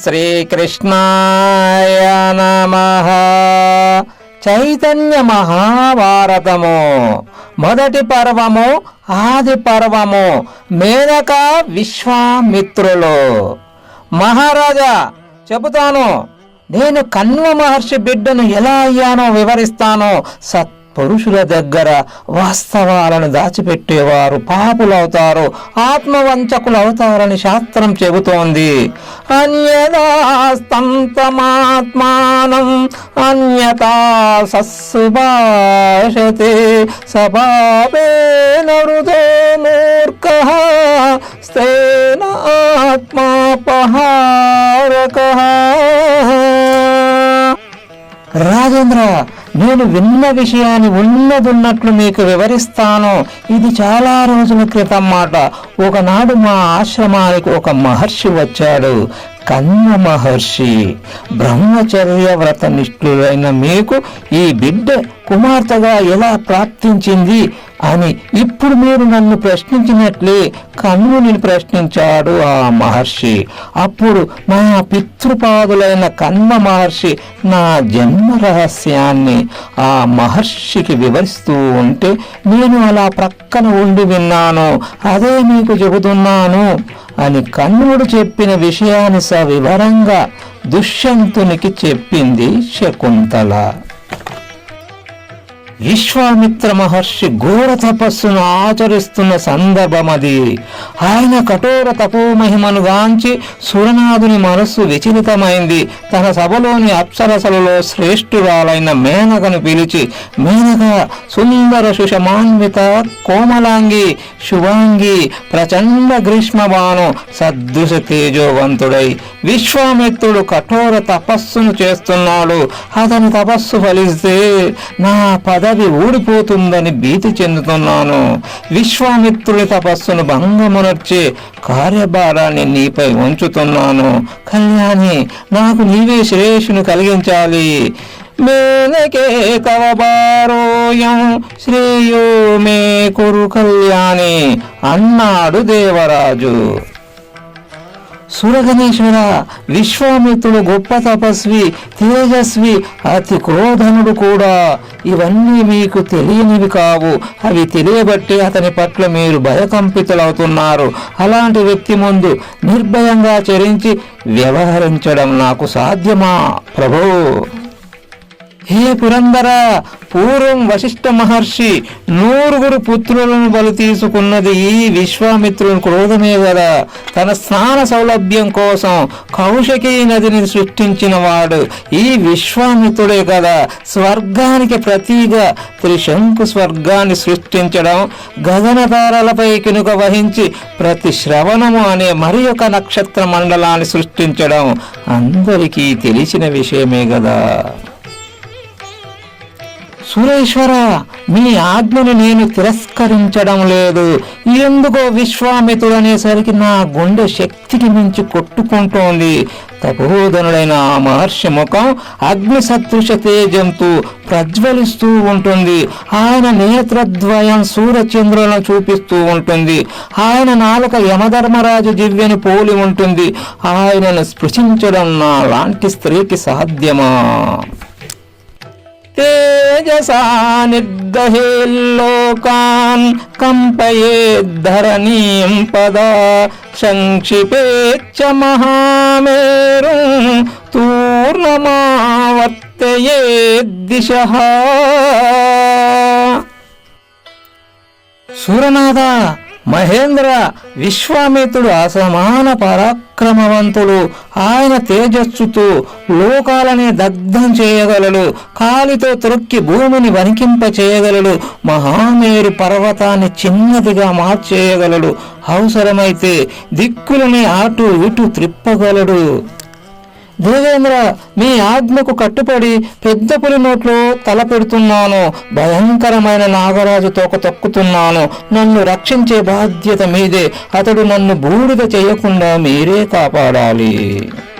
శ్రీకృష్ణాయ నమః. చైతన్య మహాభారతము మొదటి పర్వము, ఆది పర్వము. మేనక విశ్వామిత్రులు. మహారాజా, చెబుతాను. నేను కణ్వ మహర్షి బిడ్డను ఎలా అయ్యానో వివరిస్తాను. పురుషుల దగ్గర వాస్తవాలను దాచిపెట్టేవారు పాపులవుతారు, ఆత్మవంచకులు అవుతారని శాస్త్రం చెబుతోంది. అన్యదాస్తంతమాత్మానం అన్యతా సస్సుభాషతే సభావేన వృదో మూర్ఖః స్తేన ఆత్మాపహారకః. రాజేంద్ర, నేను విన్న విషయాన్ని ఉన్నదున్నట్లు మీకు వివరిస్తాను. ఇది చాలా రోజుల క్రితం మాట. ఒకనాడు మా ఆశ్రమానికి ఒక మహర్షి వచ్చాడు. కణ్వ మహర్షి. బ్రహ్మచర్య వ్రత నిష్ఠులైన మీకు ఈ బిడ్డ కుమార్తెగా ఎలా ప్రాప్తించింది అని ఇప్పుడు మీరు నన్ను ప్రశ్నించినట్లే కణ్వుని ప్రశ్నించాడు ఆ మహర్షి. అప్పుడు నా పితృపాదులైన కణ్వ మహర్షి నా జన్మ రహస్యాన్ని ఆ మహర్షికి వివరిస్తూ ఉంటే నేను అలా ప్రక్కన ఉండి విన్నాను. అదే మీకు చెబుతున్నాను అని కణ్వుడు చెప్పిన విషయాన్ని సవివరంగా దుష్యంతునికి చెప్పింది శకుంతల. విశ్వామిత్ర మహర్షి ఘోర తపస్సును ఆచరిస్తున్న సందర్భం అది. ఆయన కఠోర తపోమహిమను గాంచి సురనాథుని మనస్సు విచలితమైంది. తన సభలోని అప్సరసలలో శ్రేష్ఠురాలైన మేనకను పిలిచి, మేనక, సుందర సుషమాన్విత కోమలాంగి, శుభాంగి, ప్రచండ గ్రీష్మబాను, సదృశ తేజోవంతుడై విశ్వామిత్రుడు కఠోర తపస్సును చేస్తున్నాడు. అతని తపస్సు ఫలిస్తే నా పదవి ఊడిపోతుందని భీతి చెందుతున్నాను. విశ్వామిత్రుడి తపస్సును భంగమునర్చే కార్యభారాన్ని నీపై ఉంచుతున్నాను. కళ్యాణి, నాకు నీవే శ్రేయస్సును కలిగించాలి. మేనకే తవ భారోయం శ్రేయో మే కురు కళ్యాణి అన్నాడు దేవరాజు. సురగణేశ్వర, విశ్వామిత్రుడు గొప్ప తపస్వి, తేజస్వి, అతి క్రోధనుడు కూడా. ఇవన్నీ మీకు తెలియనివి కావు. అవి తెలియబట్టి అతని పట్ల మీరు భయకంపితులవుతున్నారు. అలాంటి వ్యక్తి ముందు నిర్భయంగా చరించి వ్యవహరించడం నాకు సాధ్యమా ప్రభు? హే పురందర, పూర్వం వశిష్ఠ మహర్షి 9 పుత్రులను బలి తీసుకున్నది ఈ విశ్వామిత్రుని క్రోధమే కదా. తన స్నాన సౌలభ్యం కోసం కౌశకీ నదిని సృష్టించిన వాడు ఈ విశ్వామిత్రుడే కదా. స్వర్గానికి ప్రతిగా త్రిశంకు స్వర్గాన్ని సృష్టించడం, గగనతారలపై కినుక వహించి ప్రతి శ్రవణము అనే మరి ఒక నక్షత్ర మండలాన్ని సృష్టించడం అందరికీ తెలిసిన విషయమే కదా. సురేశ్వర, మీ ఆజ్ఞను నేను తిరస్కరించడం లేదు. ఎందుకో విశ్వామిత్రుడు అనేసరికి నా గుండె శక్తికి మించి కొట్టుకుంటోంది. తపోధనుడైన ఆ మహర్షి ముఖం అగ్ని సదృశ తేజంతో ప్రజ్వలిస్తూ ఉంటుంది. ఆయన నేత్రద్వయం సూర్యచంద్రులను చూపిస్తూ ఉంటుంది. ఆయన నాలుక యమధర్మరాజు దివ్యని పోలి ఉంటుంది. ఆయనను స్పృశించడం నా లాంటి స్త్రీకి సాధ్యమా? తేజసా నిర్దహేల్లోకాన్ కంపయేద్ధరణీం పదా సంక్షిపేచ్చ మహామేరు తూర్ణమావర్తయేద్దిశః. సురనాథ, మహేంద్ర, విశ్వామిత్రుడు అసమాన పరాక్రమవంతుడు. ఆయన తేజస్సుతో లోకాలనే దగ్ధం చేయగలడు. కాలితో త్రొక్కి భూమిని వణికింప చేయగలడు. మహామేరు పర్వతాన్ని చిన్నదిగా మార్చేయగలడు. అవసరమైతే దిక్కులని అటు ఇటు త్రిప్పగలడు. దేవేంద్ర, మీ ఆజ్ఞకు కట్టుబడి పెద్ద పులి నోట్లో తల పెడుతున్నాను. భయంకరమైన నాగరాజు తోక తొక్కుతున్నాను. నన్ను రక్షించే బాధ్యత మీదే. అతడు నన్ను బూడిద చేయకుండా మీరే కాపాడాలి.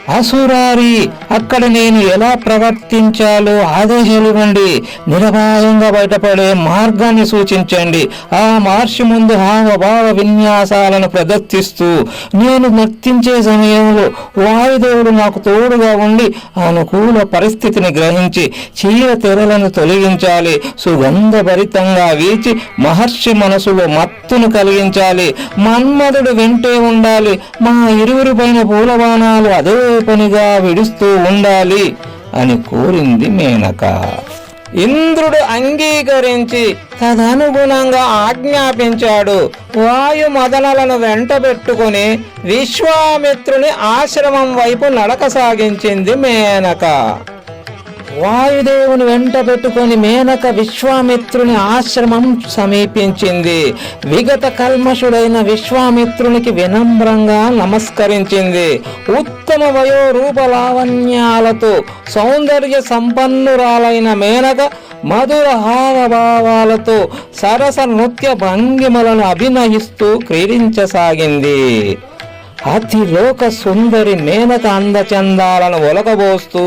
అసురారి, అక్కడ నేను ఎలా ప్రవర్తించాలో ఆదేశాలు ఇవ్వండి. నిర్భయంగా బయటపడే మార్గాన్ని సూచించండి. ఆ మహర్షి ముందు హావభావ విన్యాసాలను ప్రదర్శిస్తూ నేను నర్తించే సమయంలో వాయుదేవుడు నాకు తోడుగా ఉండి అనుకూల పరిస్థితిని గ్రహించి చీర తెరలను తొలగించాలి. సుగంధభరితంగా వీచి మహర్షి మనసులో మత్తును కలిగించాలి. మన్మధుడు వెంటే ఉండాలి. మా ఇరువురి పైన పూలబాణాలు అదే పనిగా విడుస్తూ ఉండాలి అని కోరింది మేనక. ఇంద్రుడు అంగీకరించి తదనుగుణంగా ఆజ్ఞాపించాడు. వాయు మదనలను వెంటబెట్టుకుని విశ్వామిత్రుని ఆశ్రమం వైపు నడక సాగించింది మేనక. వాయుదేవుని వెంట పెట్టుకొని మేనక విశ్వామిత్రుని ఆశ్రమం సమీపించింది. విగత కల్మషుడైన విశ్వామిత్రునికి వినమ్రంగా నమస్కరించింది. ఉత్తమ వయోరూప లావణ్యాలతో సౌందర్య సంపన్నురాలైన మేనక మధుర హావభావాలతో సరస నృత్య భంగిమలను అభినయిస్తూ క్రీడించసాగింది. అతిలోక సుందరి మేనక అందచందాలను ఒలకబోస్తూ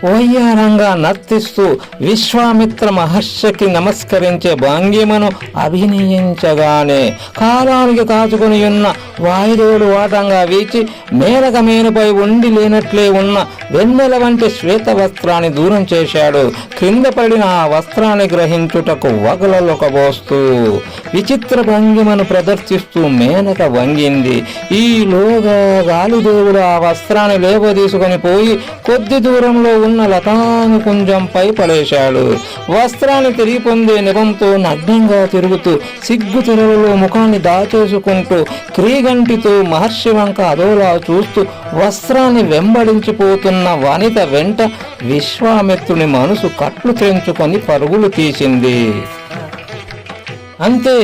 వయ్యారంగా నర్తిస్తూ విశ్వామిత్ర మహర్షికి నమస్కరించే భంగిమను అభినయించగానే కాలానికి కాచుకుని ఉన్న వాయుదేవుడు వాటంగా వీచి మేనక మేనుపై ఉండి లేనట్లే ఉన్న వెన్నెల వంటి శ్వేత వస్త్రాన్ని దూరం చేశాడు. క్రింద పడిన ఆ వస్త్రాన్ని గ్రహించుటకు వగలొకబోస్తూ విచిత్ర భంగిమను ప్రదర్శిస్తూ మేనక వంగింది. ఈలోగా గాలిదేవుడు ఆ వస్త్రాన్ని లేవదీసుకొని పోయి కొద్ది దూరంలో ఉన్న లతాను కుంజంపై పడేశాడు. వస్త్రాన్ని తిరిగి పొందే నిబంతో నగ్నంగా తిరుగుతూ సిగ్గు తెరలలో ముఖాన్ని దాచేసుకుంటూ క్రీగంటితో మహర్షి వంక అదోలా చూస్తూ వస్త్రాన్ని వెంబడించిపోతున్న వనిత వెంట విశ్వామిత్రుని మనసు కట్లు తెంచుకొని పరుగులు తీసింది. అంతే,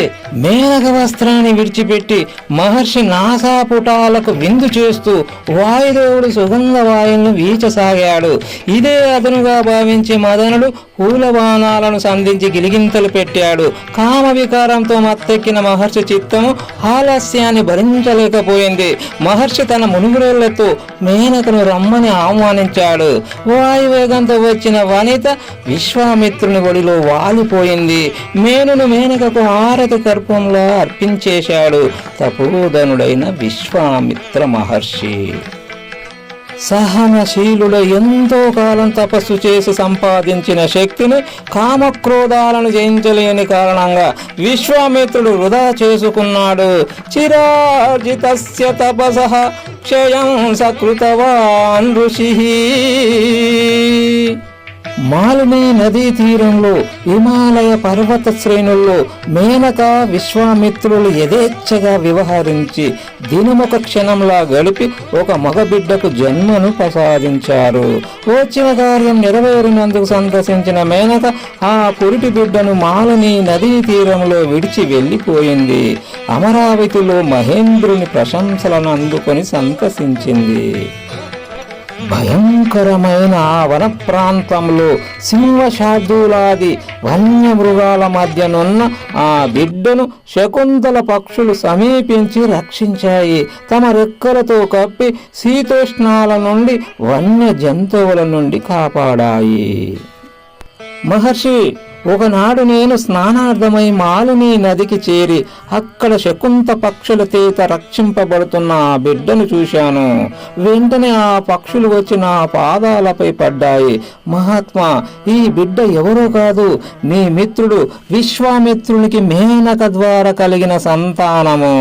మేనక వస్త్రాన్ని విడిచిపెట్టి మహర్షి నాసాపుటాలకు విందు చేస్తూ వాయుదేవుడు సుగంధ వాయులను వీచసాగాడు. ఇదే అదనుగా భావించి మదనుడు పూలబాణాలను సంధించి గిలిగింతలు పెట్టాడు. కామ వికారంతో మత్తెక్కిన మహర్షి చిత్తము ఆలస్యాన్ని భరించలేకపోయింది. మహర్షి తన మునుగురేళ్లతో మేనకను రమ్మని ఆహ్వానించాడు. వాయువేగంతో వచ్చిన వనిత విశ్వామిత్రుని ఒడిలో వాలిపోయింది. మేనకకు హారతి కర్పంలో అర్పించేశాడు తపోధనుడైన విశ్వామిత్ర మహర్షి. సహనశీలుడు ఎంతో కాలం తపస్సు చేసి సంపాదించిన శక్తిని కామక్రోధాలను జయించలేని కారణంగా విశ్వామిత్రుడు వృధా చేసుకున్నాడు. చిరార్జితస్య తపసః క్షయం సకృతవాన్ ఋషిః. మాలిని నదీ తీరంలో హిమాలయ పర్వత శ్రేణుల్లో మేనక విశ్వామిత్రులు యథేచ్ఛగా వ్యవహరించి దినమొక క్షణంలా గడిపి ఒక మగబిడ్డకు జన్మను ప్రసాదించారు. వచ్చిన కార్యం నెరవేరినందుకు సంతసించిన మేనక ఆ పురిటి బిడ్డను మాలిని నదీ తీరంలో విడిచి వెళ్ళిపోయింది. అమరావతిలో మహేంద్రుని ప్రశంసలను అందుకొని సంతసించింది. భయంకరమైన ఆ వన ప్రాంతంలో సింహశార్దూలాది వన్యమృగాల మధ్యనున్న ఆ బిడ్డను శకుంతల పక్షులు సమీపించి రక్షించాయి. తమ రెక్కలతో కప్పి శీతోష్ణాల నుండి వన్య జంతువుల నుండి కాపాడాయి. మహర్షి, ఒకనాడు నేను స్నానార్థమై మాలిని నదికి చేరి అక్కడ శకుంత పక్షుల చేత రక్షింపబడుతున్న ఆ బిడ్డను చూశాను. వెంటనే ఆ పక్షులు వచ్చి నా పాదాలపై పడ్డాయి. మహాత్మా, ఈ బిడ్డ ఎవరో కాదు, నీ మిత్రుడు విశ్వామిత్రునికి మేనక ద్వారా కలిగిన సంతానము.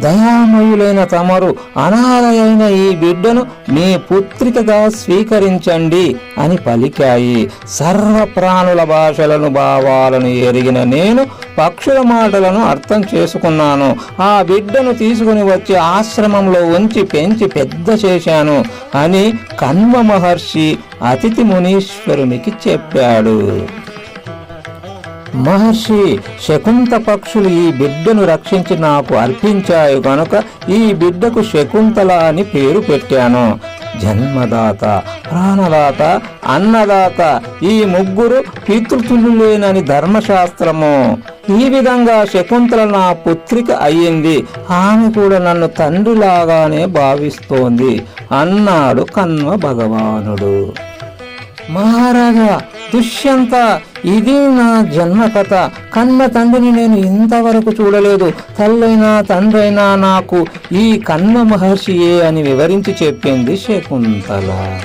దయామయులైన తమరు అనాథయైన ఈ బిడ్డను మీ పుత్రికగా స్వీకరించండి అని పలికాయి. సర్వప్రాణుల భాషలను భావాలను ఎరిగిన నేను పక్షుల మాటలను అర్థం చేసుకున్నాను. ఆ బిడ్డను తీసుకుని వచ్చి ఆశ్రమంలో ఉంచి పెంచి పెద్ద చేశాను అని కన్వ మహర్షి అతిథి మునీశ్వరునికి చెప్పాడు. మహర్షి, శకుంత పక్షులు ఈ బిడ్డను రక్షించి నాకు అర్పించాయి కనుక ఈ బిడ్డకు శకుంతల అని పేరు పెట్టాను. జన్మదాత, ప్రాణదాత, అన్నదాత ఈ ముగ్గురు పితృతుల్యులేనని ధర్మశాస్త్రము. ఈ విధంగా శకుంతల నా పుత్రిక అయ్యింది. ఆమె కూడా నన్ను తండ్రిలాగానే భావిస్తోంది అన్నాడు కన్వ భగవానుడు. మహారాజా దుష్యంత, ఇది నా జన్మ కథ. కన్న తండ్రిని నేను ఇంతవరకు చూడలేదు. తల్లైనా తండ్రైనా నాకు ఈ కన్వ మహర్షియే అని వివరించి చెప్పింది శకుంతల.